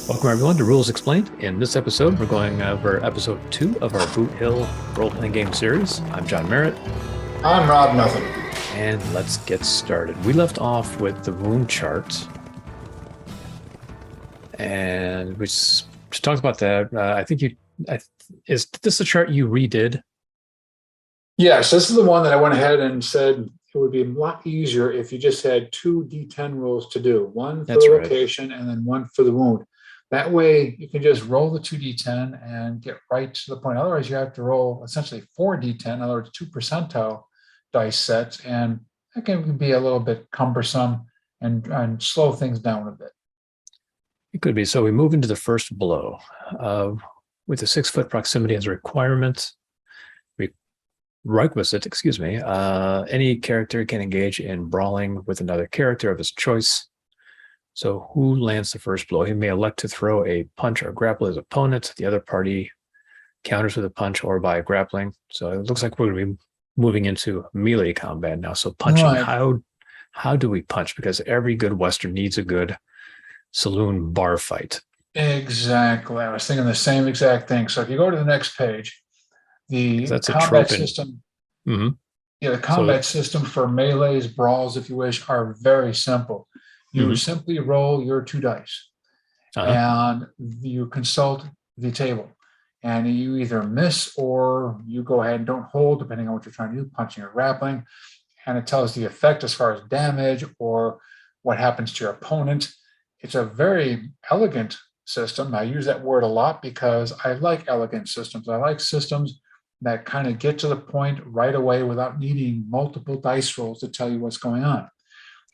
Welcome everyone to Rules Explained. In this episode, we're going over episode 2 of our Boot Hill role-playing game series. I'm John Merritt, I'm Rob Nothing. and let's get started. We left off with the wound chart, and we just talked about that. Is this the chart you redid? Yes, this is the one that I went ahead and said it would be a lot easier if you just had two D10 rolls to do, one for That's the right. location and then one for the wound. That way you can just roll the 2D10 and get right to the point. Otherwise, you have to roll essentially 4D10, in other words, 2 percentile dice sets, and that can be a little bit cumbersome and slow things down a bit. It could be. So we move into the first blow. With the 6-foot proximity as a requirement, requisite, excuse me, any character can engage in brawling with another character of his choice. So who lands the first blow? He may elect to throw a punch or grapple his opponent. The other party counters with a punch or by grappling. So it looks like we're going to be moving into melee combat now. So punching, Right. how do we punch? Because every good Western needs a good saloon bar fight. Exactly. I was thinking the same exact thing. So if you go to the next page, Because the that's a combat trope in. system, Mhm. yeah, the So, combat system for melees, brawls, if you wish, are very simple. You mhm. simply roll your two dice Uh-huh. and you consult the table. And you either miss or you go ahead and don't hold, depending on what you're trying to do, punching or grappling. And it tells the effect as far as damage or what happens to your opponent. It's a very elegant system. I use that word a lot because I like elegant systems. I like systems that kind of get to the point right away without needing multiple dice rolls to tell you what's going on.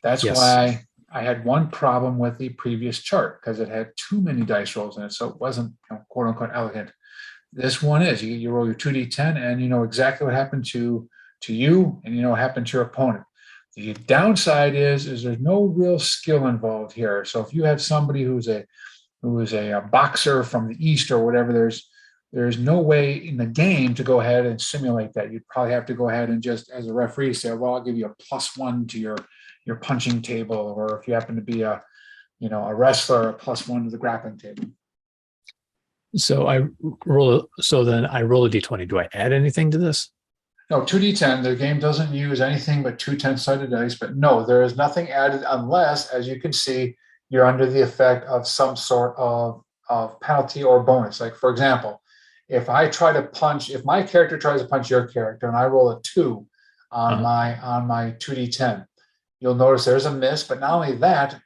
That's Yes. why I had one problem with the previous chart because it had too many dice rolls in it. So it wasn't, quote unquote elegant. This one is you roll your 2d10 and you know exactly what happened to you and you know what happened to your opponent. The downside is there's no real skill involved here. So if you have somebody who is a boxer from the East or whatever, there's no way in the game to go ahead and simulate that. You'd probably have to go ahead and just as a referee say, well, I'll give you a +1 to your punching table, or if you happen to be a wrestler, a +1 to the grappling table. So then I roll a d20. Do I add anything to this? No, 2d10, the game doesn't use anything but two 10-sided dice, but no, there is nothing added unless, as you can see, you're under the effect of some sort of penalty or bonus. Like, for example, if my character tries to punch your character and I roll a 2 on Uh-huh. my 2d10, you'll notice there's a miss, but not only that,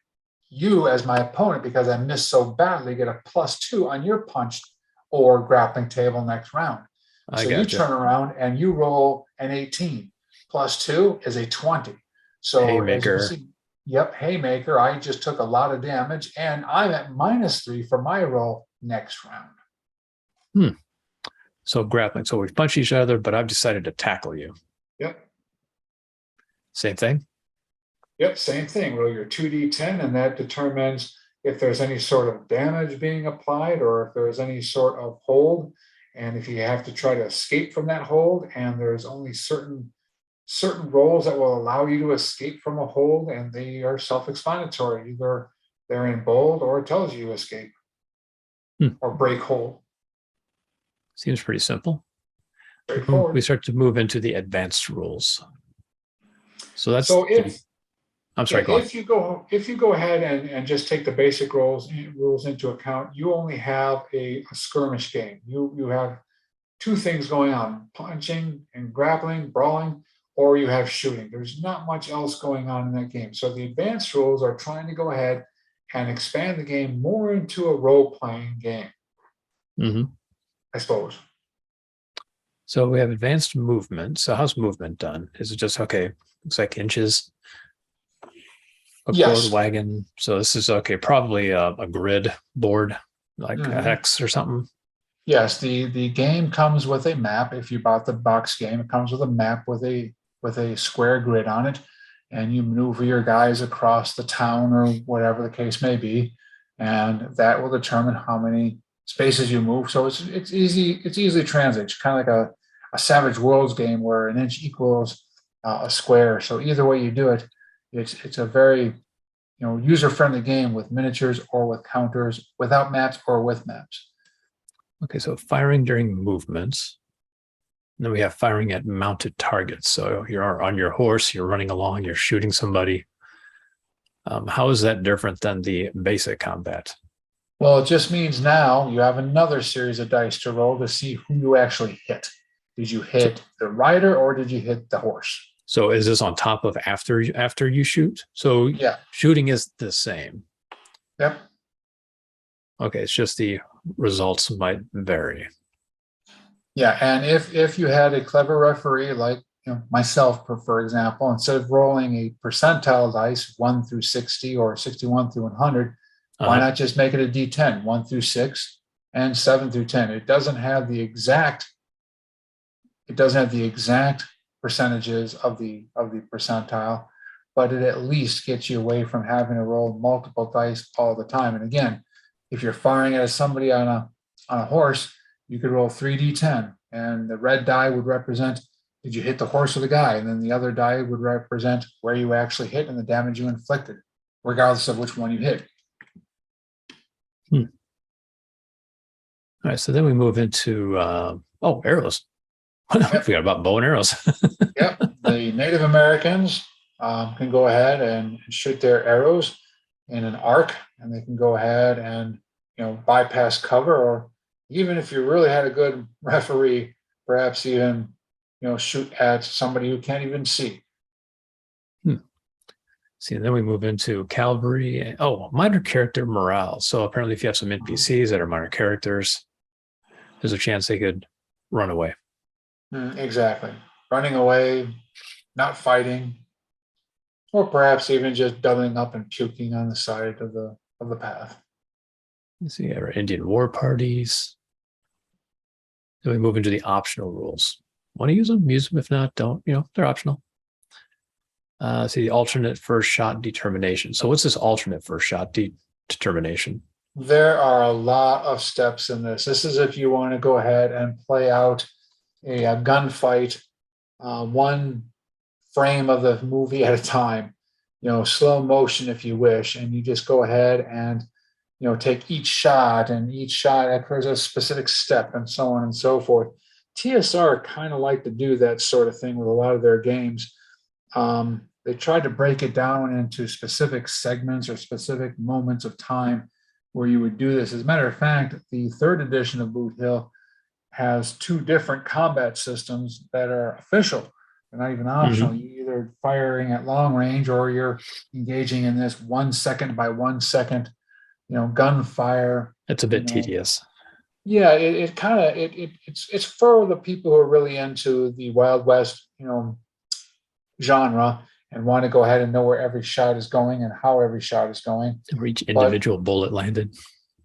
you as my opponent, because I missed so badly, get a +2 on your punch or grappling table next round. I So you gotcha. turn around and you roll an 18. +2 is a 20. So as you can Haymaker. see, yep, haymaker, I just took a lot of damage and I'm at -3 for my roll next round. Hmm. So grappling. So we've punched each other, but I've decided to tackle you. Yep. Same thing. Yep, same thing. Roll your 2d10, and that determines if there's any sort of damage being applied or if there's any sort of hold. And if you have to try to escape from that hold, and there's only certain roles that will allow you to escape from a hold, and they are self-explanatory. Either they're in bold or it tells you escape Hmm. or break hold. Seems pretty simple. We Straightforward. start to move into the advanced rules. So that's So the. if I'm Yeah, sorry. Go on. if you go ahead and just take the basic rules into account, you only have a skirmish game. You have two things going on: punching and grappling, brawling, or you have shooting. There's not much else going on in that game. So the advanced rules are trying to go ahead and expand the game more into a role-playing game, Hmm. I suppose. So we have advanced movement. So how's movement done? Is it just okay? Looks like inches, hookboard, Yes. wagon. So this is okay. Probably a grid board, like a Mhm. hex or something. Yes, the game comes with a map. If you bought the box game, it comes with a map with a square grid on it, and you maneuver your guys across the town or whatever the case may be, and that will determine how many spaces you move. So it's easily translated. It's kind of like a Savage Worlds game where an inch equals a square. So either way you do it, it's a very user-friendly game with miniatures or with counters, without maps or with maps. Okay, so firing during movements. And then we have firing at mounted targets. So you're on your horse, you're running along, you're shooting somebody. How is that different than the basic combat? Well, it just means now you have another series of dice to roll to see who you actually hit. Did you hit the rider or did you hit the horse? So is this on top of after you shoot? So Yeah. shooting is the same. Yep. Okay, it's just the results might vary. Yeah, and if you had a clever referee like myself, for example, instead of rolling a percentile dice 1 through 60 or 61 through 100, why not just make it a D10, 1 through 6 and 7 through 10? It doesn't have the exact percentages of the percentile, but it at least gets you away from having to roll multiple dice all the time. And again, if you're firing at somebody on a horse, you could roll 3d10, and the red die would represent did you hit the horse or the guy, and then the other die would represent where you actually hit and the damage you inflicted, regardless of which one you hit. All right, so then we move into arrows. I forgot about bow and arrows. Yep, the Native Americans can go ahead and shoot their arrows in an arc, and they can go ahead and bypass cover, or even if you really had a good referee, perhaps even shoot at somebody who can't even see. See, and then we move into cavalry. Oh, minor character morale. So apparently if you have some NPCs that are minor characters, there's a chance they could run away. Exactly. Running away, not fighting, or perhaps even just doubling up and puking on the side of the path. Let's see, our Indian war parties. Then we move into the optional rules. Want to use them? Use them. If not, don't. They're optional. See, the alternate first shot determination. So what's this alternate first shot determination? There are a lot of steps in this. This is if you want to go ahead and play out a gunfight, one frame of the movie at a time, slow motion if you wish, and you just go ahead and take each shot, and each shot occurs a specific step, and so on and so forth. TSR kind of like to do that sort of thing with a lot of their games. They tried to break it down into specific segments or specific moments of time where you would do this. As a matter of fact, the third edition of Boot Hill has 2 different combat systems that are official. They're not even optional. You're either firing at long range or you're engaging in this 1 second by 1 second, gunfire. It's a bit tedious. Yeah, it's for the people who are really into the Wild West, genre and want to go ahead and know where every shot is going and how every shot is going. Where each individual bullet landed.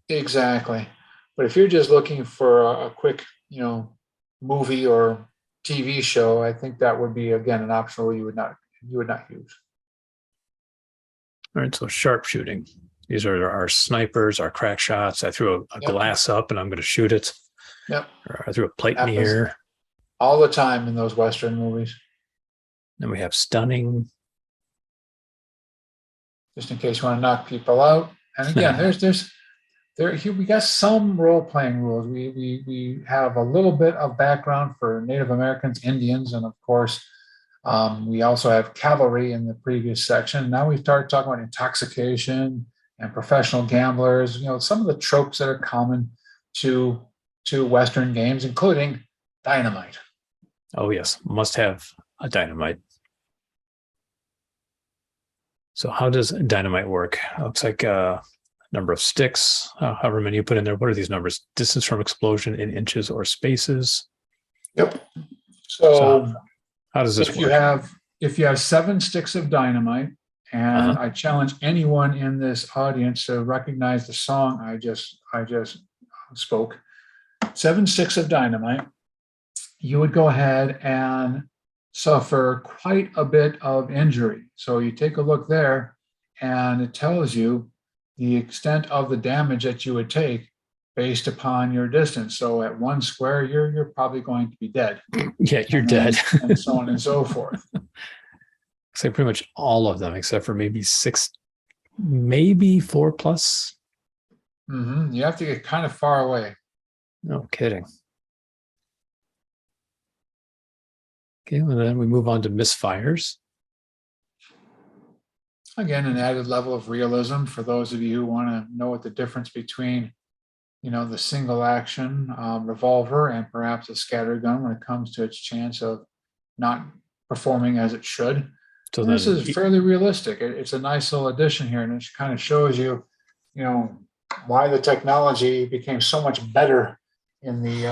Exactly. But if you're just looking for a quick, movie or TV show, I think that would be, again, an optional you would not use. All right, so sharpshooting. These are our snipers, our crack shots. I threw a glass up and I'm going to shoot it. Yep. Or I threw a plate in the air. All the time in those Western movies. Then we have stunning. Just in case you want to knock people out. And again, we got some role-playing rules. We have a little bit of background for Native Americans, Indians, and of course, we also have cavalry in the previous section. Now we start talking about intoxication and professional gamblers. Some of the tropes that are common to Western games, including dynamite. Oh yes, must have a dynamite. So how does dynamite work? Looks like number of sticks, however many you put in there. What are these numbers? Distance from explosion in inches or spaces. Yep. So how does this work? If you have 7 sticks of dynamite, and I challenge anyone in this audience to recognize the song I just spoke, 7 sticks of dynamite, you would go ahead and suffer quite a bit of injury. So you take a look there, and it tells you the extent of the damage that you would take based upon your distance. So at 1 square, you're probably going to be dead. Yeah, you're dead. And so on and so forth. So pretty much all of them, except for maybe 6 maybe 4+. You have to get kind of far away. No kidding. Okay, and then we move on to misfires. Again, an added level of realism for those of you who want to know what the difference between, the single action revolver and perhaps a scattergun when it comes to its chance of not performing as it should. So And this then, is fairly realistic. It's a nice little addition here, and it kind of shows you, why the technology became so much better in the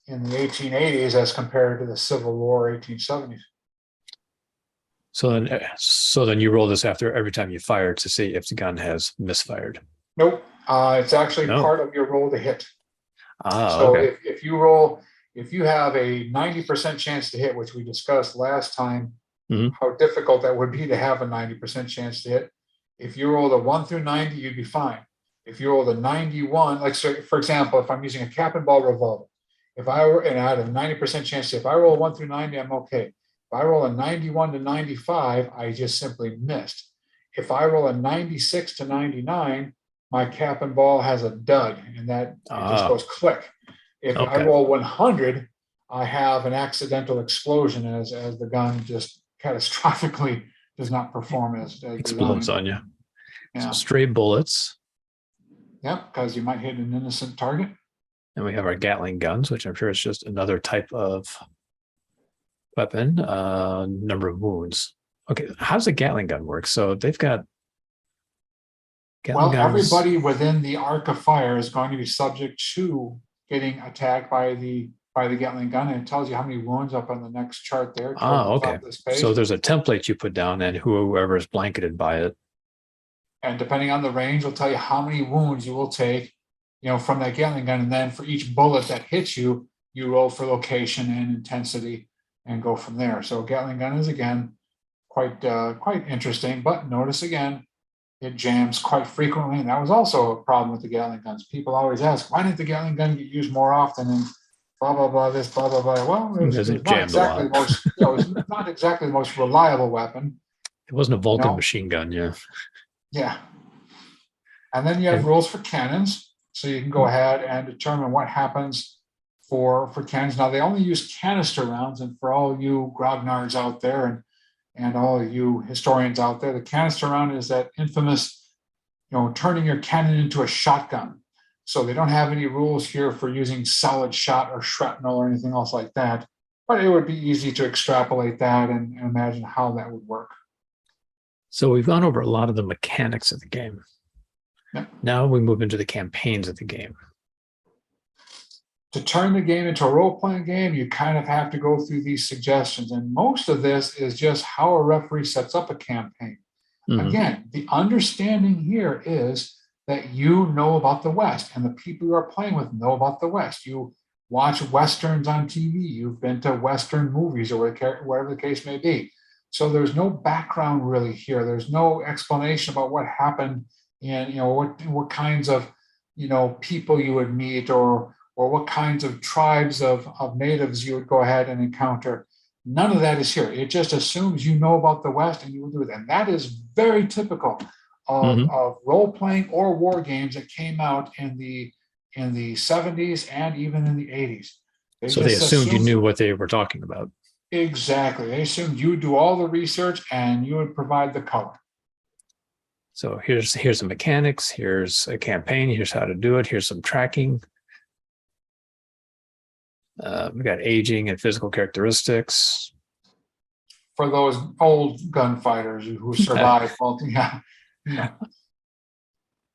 1880s as compared to the Civil War 1870s. so then you roll this after every time you fire to see if the gun has misfired. Nope, it's actually No. part of your roll to hit. Ah, So okay. if you have a 90% chance to hit, which we discussed last time, Mhm. how difficult that would be to have a 90% chance to hit. If you rolled a 1 through 90, you'd be fine. If you rolled a 91, like so for example, if I'm using a cap and ball revolver, if I were and I had a 90% chance to, if I roll 1 through 90, I'm okay. If I roll a 91 to 95, I just simply missed. If I roll a 96 to 99, my cap and ball has a dud, and that it just goes click. If I Okay. roll 100, I have an accidental explosion as the gun just catastrophically does not perform as Explodes designed. on you. So Yeah. stray bullets. Yep, because you might hit an innocent target. And we have our Gatling guns, which I'm sure is just another type of weapon. Number of wounds. Okay, how does a Gatling gun work? So they've got Gatling Well, guns. everybody within the arc of fire is going to be subject to getting attacked by the Gatling gun, and it tells you how many wounds up on the next chart there. Okay. So there's a template you put down, and whoever is blanketed by it. And depending on the range, will tell you how many wounds you will take, from that Gatling gun. And then for each bullet that hits you, you roll for location and intensity and go from there. So a Gatling gun is again quite interesting. But notice again, it jams quite frequently, and that was also a problem with the Gatling guns. People always ask, why didn't the Gatling gun get used more often? And blah blah blah, this blah blah blah. Well, it was not exactly the most, it was not exactly the most reliable weapon. It wasn't a Vulcan machine gun, yeah. Yeah. And then you have rules for cannons, so you can go ahead and determine what happens for cannons. Now they only use canister rounds, and for all you grognards out there and all you historians out there, the canister round is that infamous, turning your cannon into a shotgun. So they don't have any rules here for using solid shot or shrapnel or anything else like that. But it would be easy to extrapolate that and imagine how that would work. So we've gone over a lot of the mechanics of the game. Yep. Now we move into the campaigns of the game. To turn the game into a role-playing game, you kind of have to go through these suggestions. And most of this is just how a referee sets up a campaign. Mm-hmm. Again, the understanding here is that you know about the West and the people you are playing with know about the West. You watch Westerns on TV. You've been to Western movies or whatever the case may be. So there's no background really here. There's no explanation about what happened in, what kinds of, people you would meet or what kinds of tribes of natives you would go ahead and encounter. None of that is here. It just assumes you know about the West and you will do it. And that is very typical of role-playing or war games that came out in the 70s and even in the 80s. So they assumed you knew what they were talking about. Exactly. They assumed you would do all the research and you would provide the color. So here's the mechanics, here's a campaign, here's how to do it, here's some tracking. We got aging and physical characteristics. For those old gunfighters who survived.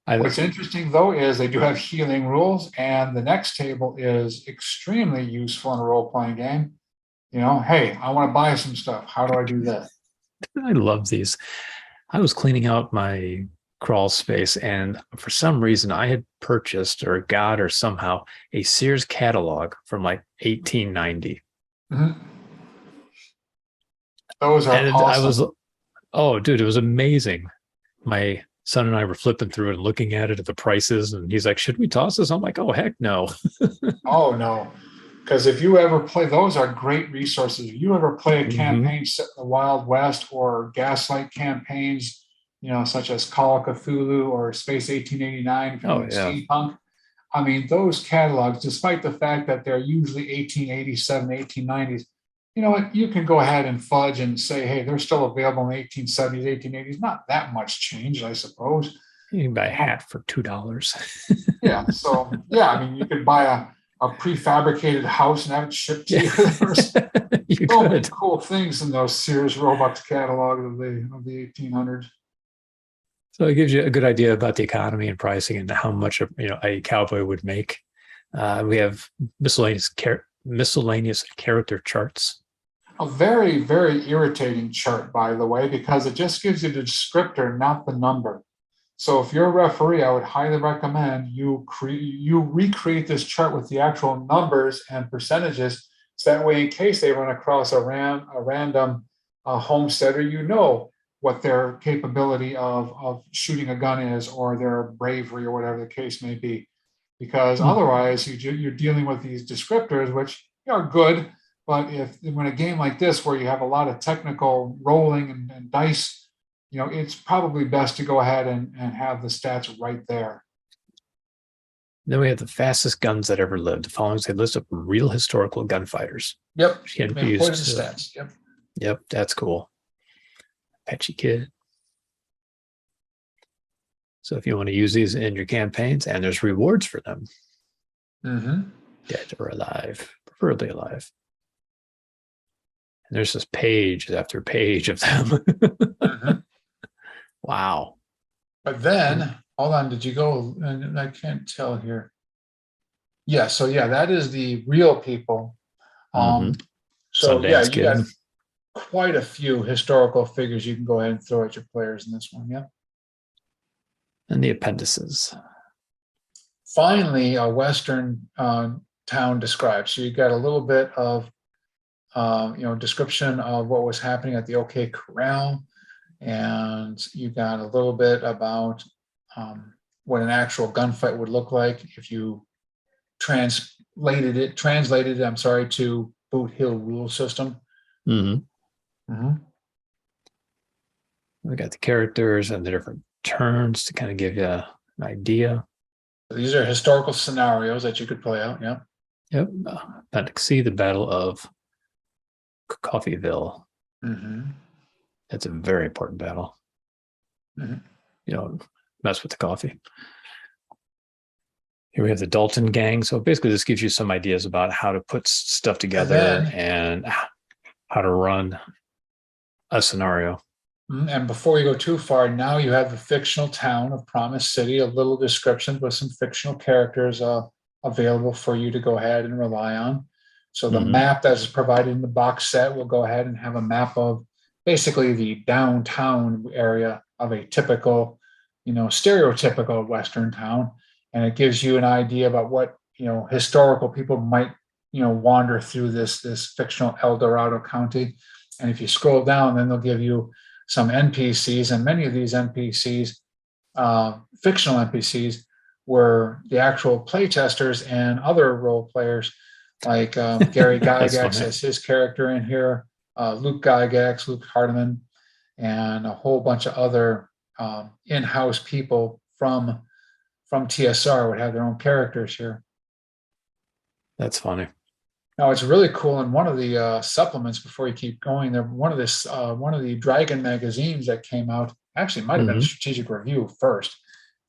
What's interesting, though, is they do have healing rules, and the next table is extremely useful in a role-playing game. Hey, I want to buy some stuff. How do I do that? I love these. I was cleaning out my crawl space, and for some reason I had purchased or got or somehow a Sears catalog from like 1890. Mm-hmm. Those are awesome. Dude, it was amazing. My son and I were flipping through it and looking at it at the prices, and he's like, should we toss this? I'm like, oh, heck no. Oh, no. Because if you ever play, those are great resources. If you ever play a campaign set in the Wild West or Gaslight campaigns, such as Call of Cthulhu or Space 1889, if you're Oh doing yeah. steampunk. I mean, those catalogs, despite the fact that they're usually 1887, 1890s, you know what? You can go ahead and fudge and say, hey, they're still available in the 1870s, 1880s. Not that much change, I suppose. You can buy a Um, hat for $2. yeah. So, yeah, I mean, you could buy a prefabricated house and have it shipped to Yeah. you. There's You so many could. cool things in those Sears Roebuck catalog of the 1800s. So it gives you a good idea about the economy and pricing and how much a cowboy would make. We have miscellaneous character charts. A very, very irritating chart, by the way, because it just gives you the descriptor, not the number. So if you're a referee, I would highly recommend you recreate this chart with the actual numbers and percentages. So that way, in case they run across a random homesteader, you know what their capability of shooting a gun is, or their bravery, or whatever the case may be. Because Hmm. otherwise, you're dealing with these descriptors, which are good, but if when a game like this, where you have a lot of technical rolling and dice, it's probably best to go ahead and have the stats right there. Then we have the fastest guns that ever lived. The following is a list of real historical gunfighters. Yep, Which can be used important to. stats. Yep. Yep, that's cool. Apache Kid. So if you want to use these in your campaigns, and there's rewards for them, Mm-hmm. dead or alive, preferably alive. And there's just page after page of them. Mm-hmm. Wow. But then, hold on, did you go? And I can't tell here. Yeah, so yeah, that is the real people. Mm-hmm. So yeah, Sundance you got Kid. quite a few historical figures you can go ahead and throw at your players in this one. Yeah. And the appendices. Finally, a Western town described. So you got a little bit of description of what was happening at the OK Corral, and you got a little bit about what an actual gunfight would look like if you translated it, I'm sorry, to Boot Hill rule system. Mm-hmm. Mm-hmm. We got the characters and the different turns to kind of give you an idea. These are historical scenarios that you could play out. Yeah. Yep. Appendix C, the Battle of Coffeeville. Mm-hmm. That's a very important battle. Mm-hmm. You don't mess with the coffee. Here we have the Dalton gang. So basically, this gives you some ideas about how to put stuff together and how to run a scenario. And before you go too far, now you have the fictional town of Promise City, a little description with some fictional characters available for you to go ahead and rely on. So the map that is provided in the box set will go ahead and have a map of basically the downtown area of a typical, stereotypical Western town. And it gives you an idea about what, historical people might, wander through this fictional El Dorado County. And if you scroll down, then they'll give you some NPCs, and many of these NPCs, fictional NPCs, were the actual playtesters and other role players, like Gary Gygax as his character in here, Luke Gygax, Luke Hardiman, and a whole bunch of other in-house people from TSR would have their own characters here. That's funny. Now it's really cool. In one of the supplements, before you keep going, there one of the Dragon magazines that came out, actually might have been a strategic review first.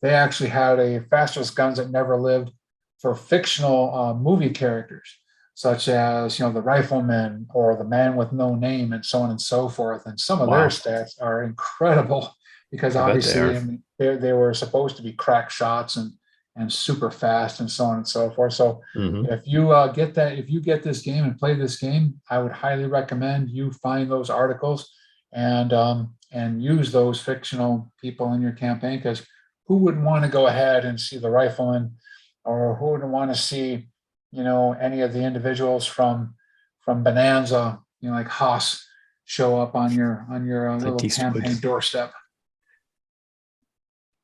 They actually had a Fastest Guns That Never Lived for fictional movie characters, such as the Rifleman or the Man with No Name, and so on and so forth. And some of their stats are incredible because obviously they were supposed to be crack shots and super fast and so on and so forth. So if you get this game and play this game, I would highly recommend you find those articles and use those fictional people in your campaign, because who wouldn't want to go ahead and see the Rifleman, or who wouldn't want to see any of the individuals from Bonanza, like Haas, show up on your little campaign doorstep.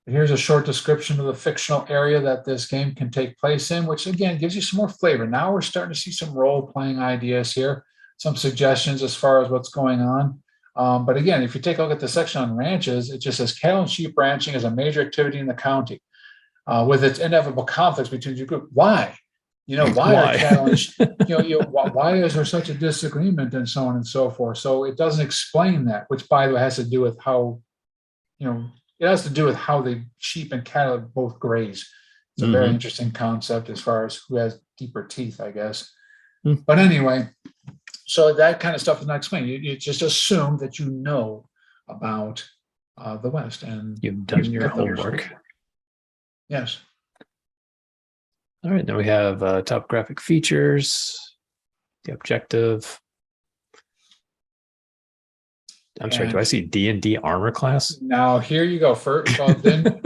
Here's a short description of the fictional area that this game can take place in, which again gives you some more flavor. Now we're starting to see some role-playing ideas here, some suggestions as far as what's going on. But again, if you take a look at the section on ranches, it just says cattle and sheep ranching is a major activity in the county, with its inevitable conflicts between the group. Why? Why are Why? cattle and why is there such a disagreement and so on and so forth? So it doesn't explain that, which by the way has to do with how, it has to do with how the sheep and cattle both graze. It's a very interesting concept as far as who has deeper teeth, I guess. But anyway, so that kind of stuff is not explained. You just assume that you know about the West, and You've done your homework. Yes. All right, then we have topographic features, the objective. I'm sorry, do I see D&D armor class? Now, here you go. First, well, then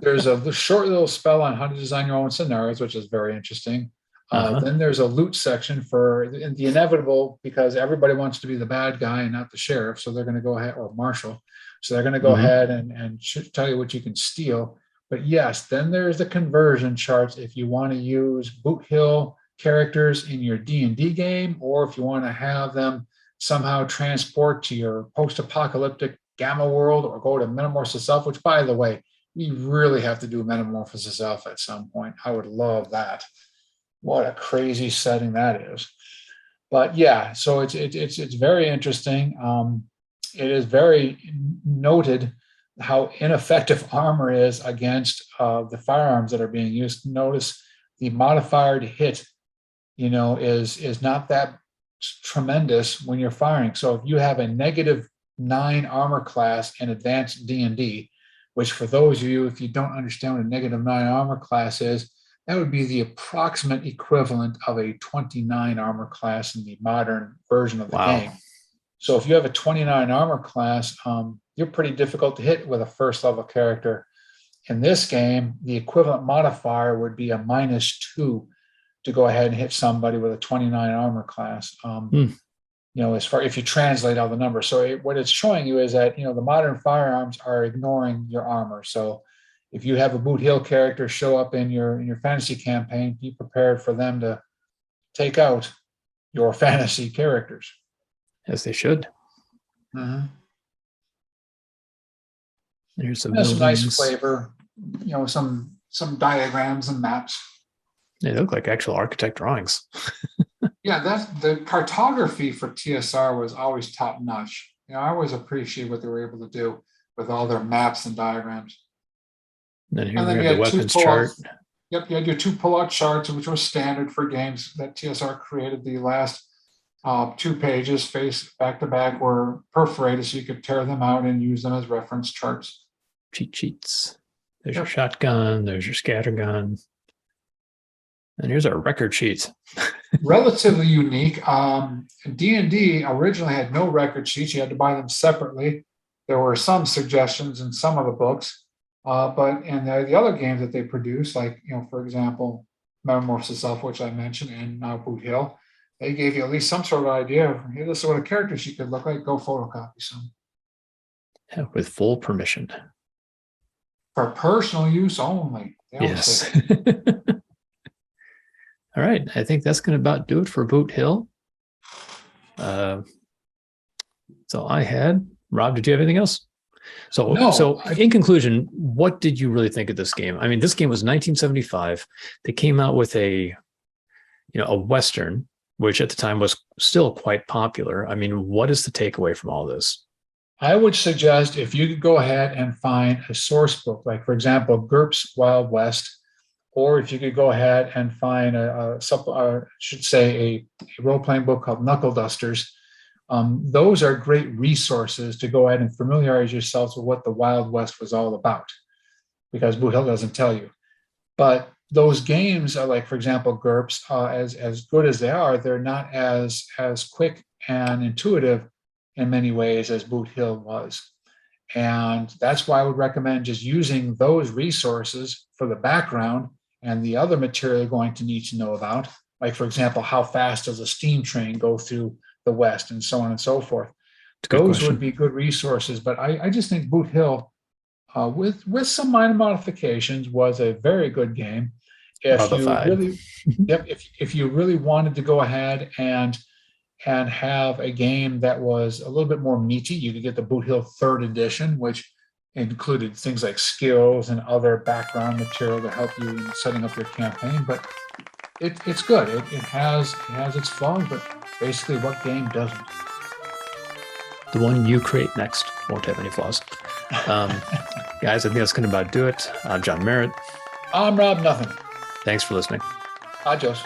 there's a short little spell on how to design your own scenarios, which is very interesting. Then there's a loot section for the inevitable, because everybody wants to be the bad guy and not the sheriff. So they're going to go ahead, or marshal. So they're going to go ahead and tell you what you can steal. But yes, then there's the conversion charts if you want to use Boot Hill characters in your D&D game, or if you want to have them somehow transport to your post-apocalyptic Gamma world, or go to Metamorphosis Alpha, which, by the way, we really have to do Metamorphosis Alpha at some point. I would love that. What a crazy setting that is. But yeah, so it's very interesting. It is very noted how ineffective armor is against the firearms that are being used. Notice the modifier to hit, is not that tremendous when you're firing. So if you have a -9 armor class in advanced D&D, which for those of you, if you don't understand what a -9 armor class is, that would be the approximate equivalent of a 29 armor class in the modern version of the game. So if you have a 29 armor class, you're pretty difficult to hit with a first level character. In this game, the equivalent modifier would be a -2 to go ahead and hit somebody with a 29 armor class. As far if you translate all the numbers. So what it's showing you is that the modern firearms are ignoring your armor. So if you have a Boot Hill character show up in your fantasy campaign, be prepared for them to take out your fantasy characters. As they should. There's some nice flavor, some diagrams and maps. They look like actual architect drawings. Yeah, that's the cartography for TSR was always top notch. I always appreciate what they were able to do with all their maps and diagrams. And here we have the weapons chart. Yep, you had your 2 pull-out charts, which was standard for games that TSR created. The last 2 pages, face back to back, were perforated, so you could tear them out and use them as reference charts. Cheat sheets. There's your shotgun. There's your scatter gun. And here's our record sheets. Relatively unique. D&D originally had no record sheets. You had to buy them separately. There were some suggestions in some of the books. But in the other games that they produce, like, for example, Metamorphosis Alpha, which I mentioned, and now Boot Hill, they gave you at least some sort of idea of, hey, this is what a character sheet could look like. Go photocopy some. Yeah, with full permission. For personal use only. Yes. All right. I think that's going to about do it for Boot Hill. So I had. Rob, did you have anything else? So in conclusion, what did you really think of this game? I mean, this game was 1975. They came out with a Western, which at the time was still quite popular. I mean, what is the takeaway from all this? I would suggest if you could go ahead and find a source book, like, for example, GURPS Wild West, or if you could go ahead and find a role-playing book called Knuckle Dusters. Those are great resources to go ahead and familiarize yourselves with what the Wild West was all about, because Boot Hill doesn't tell you. But those games are, like, for example, GURPS, as good as they are, they're not as quick and intuitive in many ways as Boot Hill was. And that's why I would recommend just using those resources for the background and the other material you're going to need to know about. Like, for example, how fast does a steam train go through the West, and so on and so forth. Those would be good resources. But I just think Boot Hill, with some minor modifications, was a very good game. If you really wanted to go ahead and and have a game that was a little bit more meaty. You could get the Boot Hill third edition, which included things like skills and other background material to help you in setting up your campaign. But it's good. It has its flaws, but basically, what game doesn't? The one you create next won't have any flaws. Guys, I think that's going to about do it. I'm John Merritt. I'm Rob Nothing. Thanks for listening. Adios.